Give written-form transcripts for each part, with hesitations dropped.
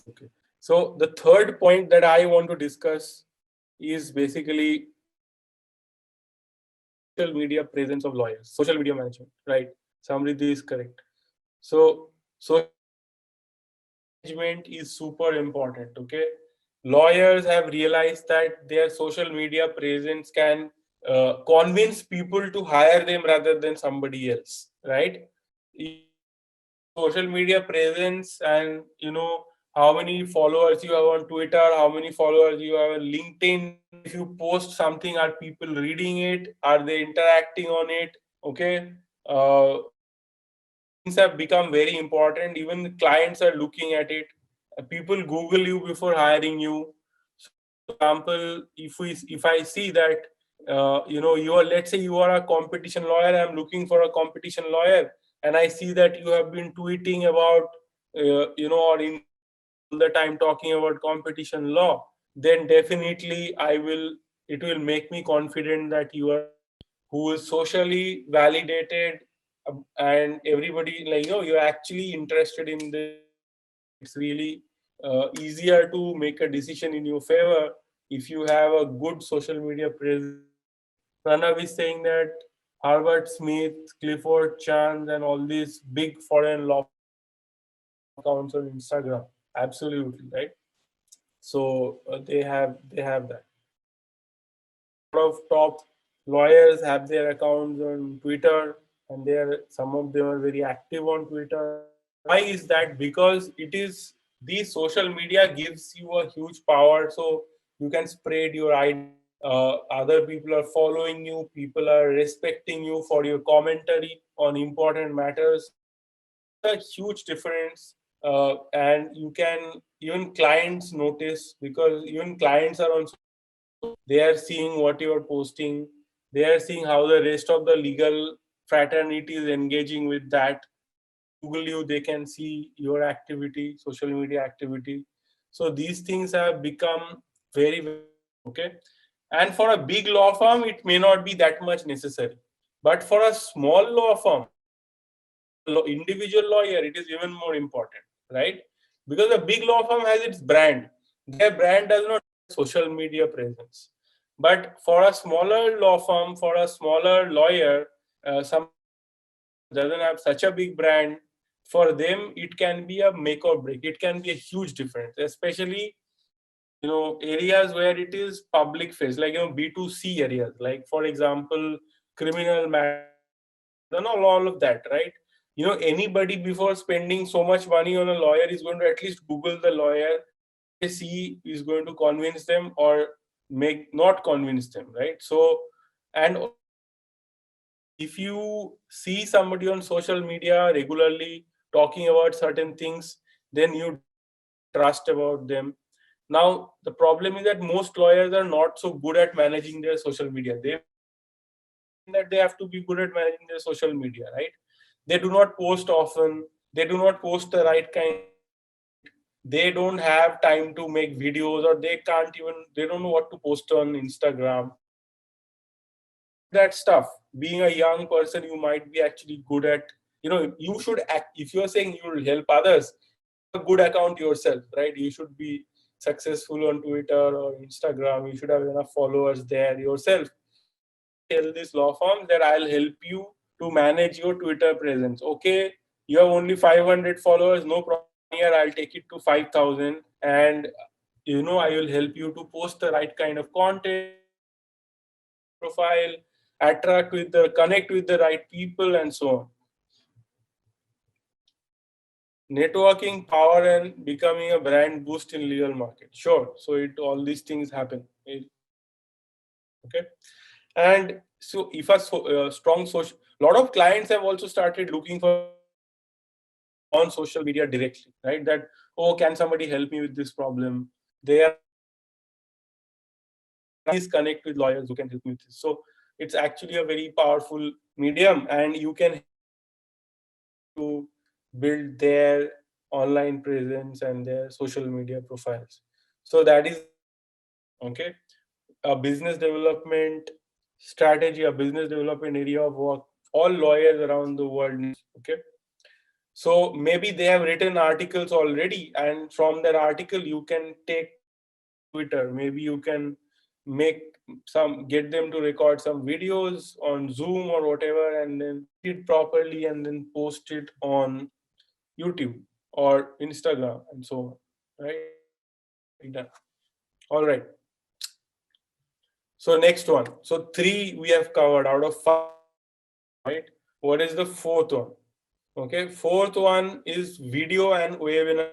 Okay. So the third point that I want to discuss is basically social media presence of lawyers, social media management, right? Samriddhi is correct. So management is super important. Okay, lawyers have realized that their social media presence can convince people to hire them rather than somebody else, right? Social media presence, and how many followers you have on Twitter, how many followers you have on LinkedIn. If you post something, are people reading it? Are they interacting on it? Okay. Things have become very important. Even clients are looking at it. People Google you before hiring you. So, for example, if I see that you are, let's say you are a competition lawyer, I'm looking for a competition lawyer, and I see that you have been tweeting about or in the time talking about competition law, then definitely it will make me confident that you are who is socially validated, and everybody, like, you're actually interested in this. It's really easier to make a decision in your favor if you have a good social media presence. Pranav is saying that Harvard Smith, Clifford Chance, and all these big foreign law accounts on Instagram. Absolutely, right? So they have that. A lot of top lawyers have their accounts on Twitter, and some of them are very active on Twitter. Why is that? Because the social media gives you a huge power, so you can spread your idea. Other people are following you. People are respecting you for your commentary on important matters. A huge difference, and you can even clients notice, because even clients are on, they are seeing what you are posting, they are seeing how the rest of the legal fraternity is engaging with that. Google you, they can see your activity, social media activity. So these things have become very, very okay. And for a big law firm, it may not be that much necessary, but for a small law firm, individual lawyer, it is even more important, right? Because a big law firm has its brand. Their brand does not have social media presence. But for a smaller law firm, for a smaller lawyer, some doesn't have such a big brand. For them, it can be a make or break. It can be a huge difference, especially areas where it is public face, like B2C areas, like for example, criminal matters, all of that, right? Anybody before spending so much money on a lawyer is going to at least Google the lawyer. They see is going to convince them or make not convince them, right? So, and if you see somebody on social media regularly talking about certain things, then you trust about them. Now the problem is that most lawyers are not so good at managing their social media. They have to be good at managing their social media, right? They do not post often, they do not post the right kind, they don't have time to make videos, or they don't know what to post on Instagram, that stuff. Being a young person, you might be actually good at, you should act. If you're saying you will help others, a good account yourself, right? You should be successful on Twitter or Instagram, you should have enough followers there yourself. Tell this law firm that I'll help you to manage your Twitter presence. Okay, you have only 500 followers, no problem. Here, I'll take it to 5,000, and I will help you to post the right kind of content, profile, connect with the right people, and so on. Networking, power, and becoming a brand boost in legal market. Sure. So all these things happen. Okay. And so if a strong social, lot of clients have also started looking for on social media directly, right? That, oh, can somebody help me with this problem? They are, please connect with lawyers who can help me with this. So it's actually a very powerful medium, and you can to build their online presence and their social media profiles. So that is okay. A business development strategy, a business development area of work all lawyers around the world need. Okay. So maybe they have written articles already, and from that article you can take on Twitter. Maybe you can get them to record some videos on Zoom or whatever, and then edit it properly and then post it on YouTube or Instagram and so on. Right? That can be done. All right. So next one. So three we have covered out of five. Right? What is the fourth one? Okay, fourth one is video and webinar.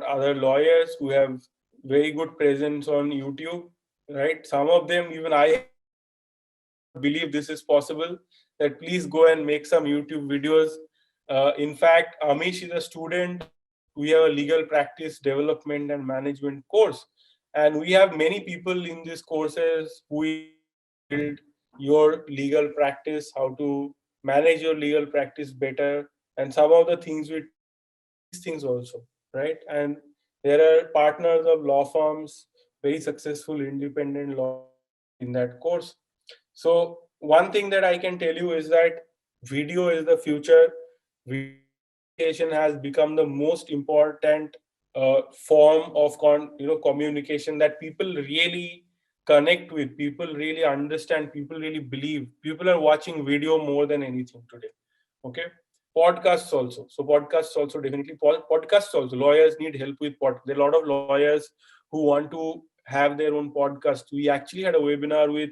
Other lawyers who have very good presence on YouTube, right? Some of them, even I have suggested, but they do not believe this is possible. That please go and make some YouTube videos. In fact, Amish is a student of, we have a legal practice development and management course, and we have many people in these courses who is how to build your legal practice, how to manage your legal practice better, and some of the things we talk about these things also, right? And there are partners of law firms, very successful independent lawyers in that course. So one thing that I can tell you is that video is the future. Video communication has become the most important form of communication that people really connect with, people really understand, people really believe. People are watching video more than anything today. Okay. Podcasts also. So podcasts also, definitely podcasts also. Lawyers need help with there are a lot of lawyers who want to have their own podcast. We actually had a webinar with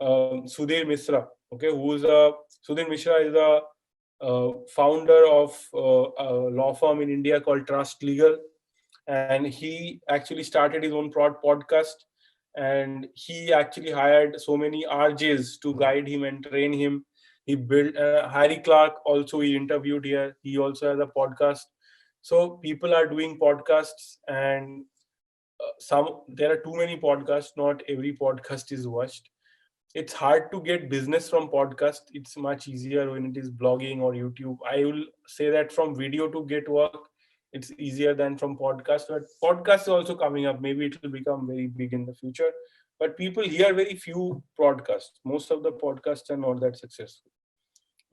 Sudhir Misra. Okay, Sudhir Mishra is a founder of a law firm in India called Trust Legal, and he actually started his own podcast, and he actually hired so many RJs to guide him and train him. He built Harry Clark also, he interviewed here. He also has a podcast. So people are doing podcasts, and there are too many podcasts. Not every podcast is watched. It's hard to get business from podcast. It's much easier when it is blogging or YouTube. I will say that from video to get work, it's easier than from podcast. But podcast is also coming up. Maybe it will become very big in the future. But people hear very few podcasts. Most of the podcasts are not that successful.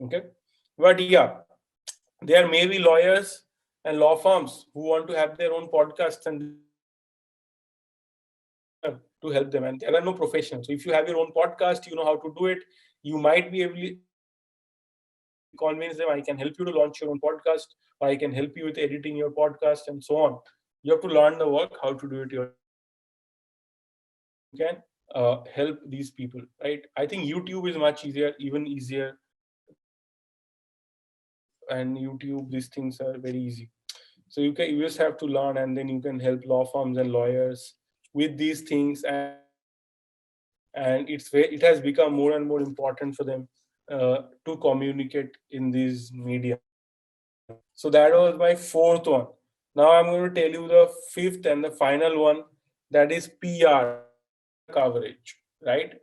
Okay. But yeah, there may be lawyers and law firms who want to have their own podcasts, and this is where we are here to help them. And there are no professionals. So if you have your own podcast, you know how to do it. You might be able to convince them, I can help you to launch your own podcast, or I can help you with editing your podcast and so on. You have to learn the work, how to do it yourself, and then you can help these people, right? I think YouTube is much easier, even easier. Facebook and YouTube, these things are very easy. So you just have to learn, and then you can help law firms and lawyers with these things. And it has become more and more important for them to communicate in these media. So that was my fourth one. Now I'm going to tell you the fifth and the final one, that is PR, media coverage, right?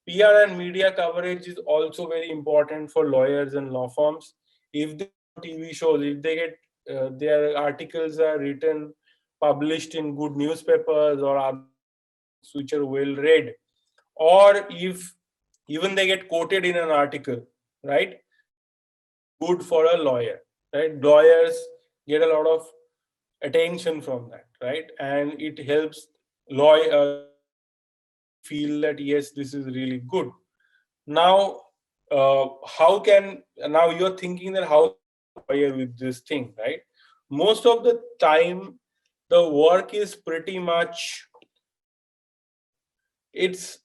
PR and media coverage is also very important for lawyers and law firms. If they are on TV shows, if they get their articles are written, published in good newspapers or other things which are well read, or if even they get quoted in an article, right? That is very good for a lawyer, right? Lawyers get a lot of attention from that, right? And it helps lawyers really feel that yes, this is really good. Now, how can now you're thinking that how can a lawyer with this thing, right? Most of the time, the work is pretty much it's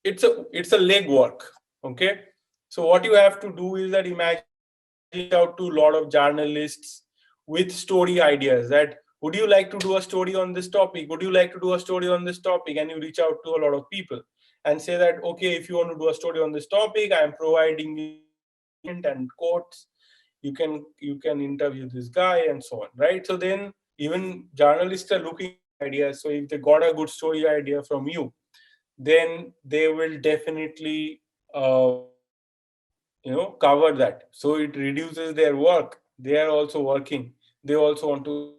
it's a leg work. Okay, so what you have to do is that, imagine you have to reach out to a lot of journalists with story ideas, that would you like to do a story on this topic, would you like to do a story on this topic, and you reach out to a lot of people and say that, okay, if you want to do a story on this topic, I am providing you with content and quotes, you can interview this guy and so on, right? So then even journalists are looking at your ideas. So if they got a good story idea from you, then they will definitely cover that. So it reduces their work. They are also working, they also want to, to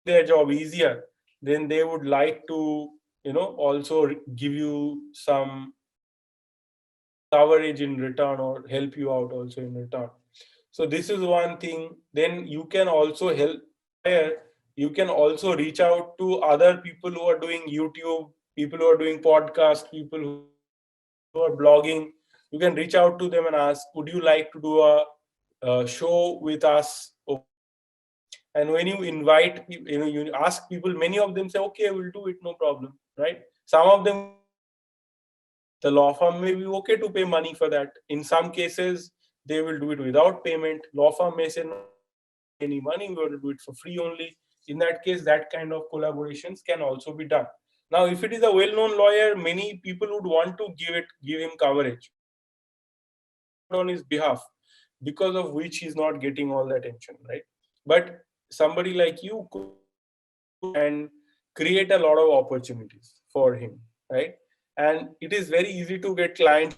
make their job easier, then they would like to also give you some coverage in return, or help you out also in return. So this is one thing. Then you can also help lawyer. You can also reach out to other people who are doing YouTube, people who are doing podcast, people who are blogging. You can reach out to them and ask, would you like to do a show with us over here? And when you invite people, you ask people, many of them say, okay, we'll do it, no problem, right? Some of them will say no. The law firm may be okay to pay money for that. In some cases, they will do it without payment. Law firm may say, no, we don't want to pay any money, we want to do it for free only. In that case, that kind of collaborations can also be done. Now, if it is a well-known lawyer, many people would want to give him coverage. They would want to speak out on his behalf, because of which he's not getting all the attention, right? But somebody like you could reach out and create a lot of opportunities for him, right? And it is very easy to get clients.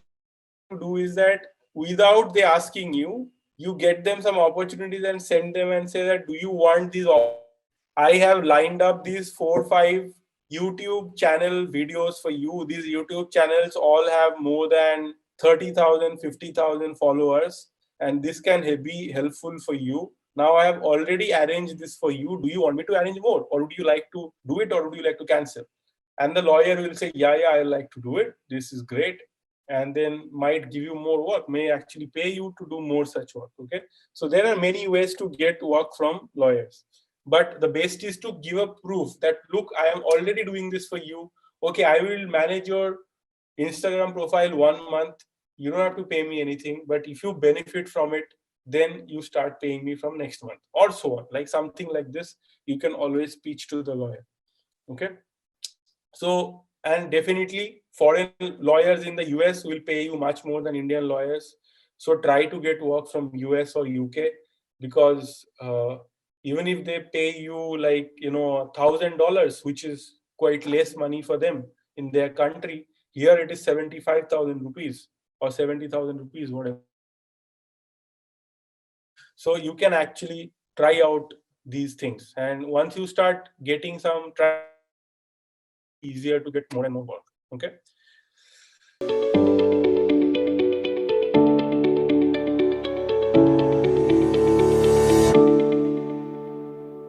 What you do is that without they asking you, you get them some opportunities and send them and say that, do you want these opportunities? I have lined up these 4 or 5 YouTube channel videos for you. These YouTube channels all have more than 30,000, 50,000 followers, and this can be helpful for you. Now I have already arranged this for you. Do you want me to arrange more, or would you like to do it, or would you like to cancel? And the lawyer will say, yeah, I like to do it. This is great. And then might give you more work, may actually pay you to do more such work. Okay. So there are many ways to get work from lawyers. But the best is to give a proof that, look, I am already doing this for you. Okay, I will manage your Instagram profile 1 month. You don't have to pay me anything. But if you benefit from it, then you start paying me from next month, or so on. Like something like this, you can always pitch to the lawyer. Okay. So, and definitely foreign lawyers in the US will pay you much more than Indian lawyers. So try to get work from US or UK, because even if they pay you like, $1,000, which is quite less money for them in their country, here it is 75,000 rupees or 70,000 rupees, whatever it is. So you can actually try out these things. And once you start getting some traction, it will be easier to get more and more work. Okay.